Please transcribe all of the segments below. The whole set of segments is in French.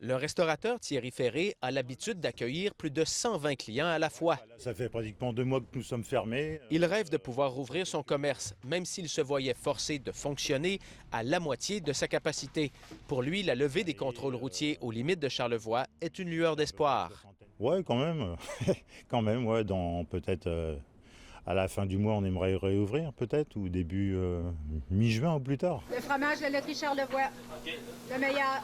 Le restaurateur Thierry Ferré a l'habitude d'accueillir plus de 120 clients à la fois. Ça fait pratiquement 2 mois que nous sommes fermés. Il rêve de pouvoir rouvrir son commerce, même s'il se voyait forcé de fonctionner à la moitié de sa capacité. Pour lui, la levée des contrôles routiers aux limites de Charlevoix est une lueur d'espoir. Ouais, quand même. Quand même, ouais, dans peut-être à la fin du mois, on aimerait réouvrir, peut-être, ou début mi-juin ou plus tard. Le fromage de laiterie Charlevoix, le meilleur.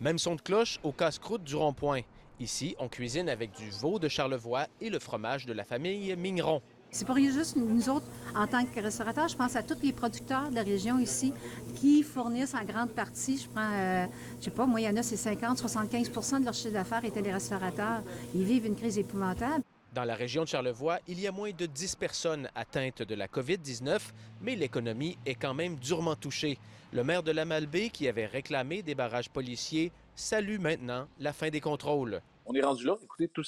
Même son de cloche au casse-croûte du Rond-Point. Ici, on cuisine avec du veau de Charlevoix et le fromage de la famille Mignon. C'est pas juste nous autres, en tant que restaurateurs, je pense à tous les producteurs de la région ici qui fournissent en grande partie, je sais pas, moi, il y en a, c'est 50-75 de leur chiffre d'affaires étaient les restaurateurs. Ils vivent une crise épouvantable. Dans la région de Charlevoix, il y a moins de 10 personnes atteintes de la COVID-19, mais l'économie est quand même durement touchée. Le maire de la Malbaie, qui avait réclamé des barrages policiers, salue maintenant la fin des contrôles. On est rendu là. Écoutez, tout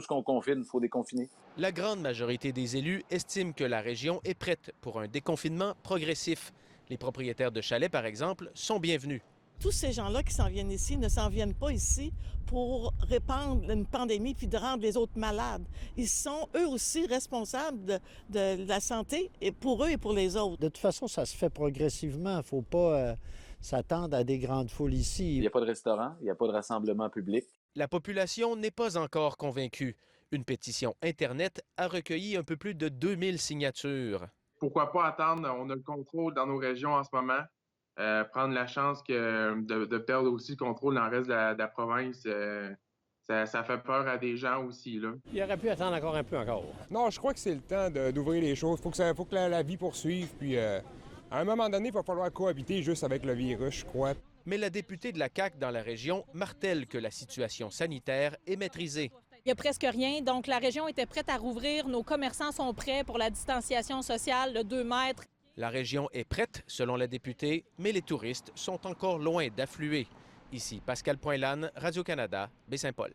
ce qu'on confine, il faut déconfiner. La grande majorité des élus estiment que la région est prête pour un déconfinement progressif. Les propriétaires de chalets, par exemple, sont bienvenus. Tous ces gens-là qui s'en viennent ici ne s'en viennent pas ici pour répandre une pandémie puis de rendre les autres malades. Ils sont eux aussi responsables de la santé et pour eux et pour les autres. De toute façon, ça se fait progressivement. Il ne faut pas s'attendre à des grandes foules ici. Il n'y a pas de restaurant, il n'y a pas de rassemblement public. La population n'est pas encore convaincue. Une pétition Internet a recueilli un peu plus de 2000 signatures. Pourquoi pas attendre? On a le contrôle dans nos régions en ce moment. Prendre la chance de perdre aussi le contrôle dans le reste de la province, ça fait peur à des gens aussi, là. Il aurait pu attendre encore un peu encore. Non, je crois que c'est le temps d'ouvrir les choses. Faut que la vie poursuive. Puis à un moment donné, il va falloir cohabiter juste avec le virus, je crois. Mais la députée de la CAQ dans la région martèle que la situation sanitaire est maîtrisée. Il n'y a presque rien, donc la région était prête à rouvrir. Nos commerçants sont prêts pour la distanciation sociale, le 2 mètres. La région est prête, selon la députée, mais les touristes sont encore loin d'affluer. Ici, Pascal Poinlane, Radio-Canada, Baie-Saint-Paul.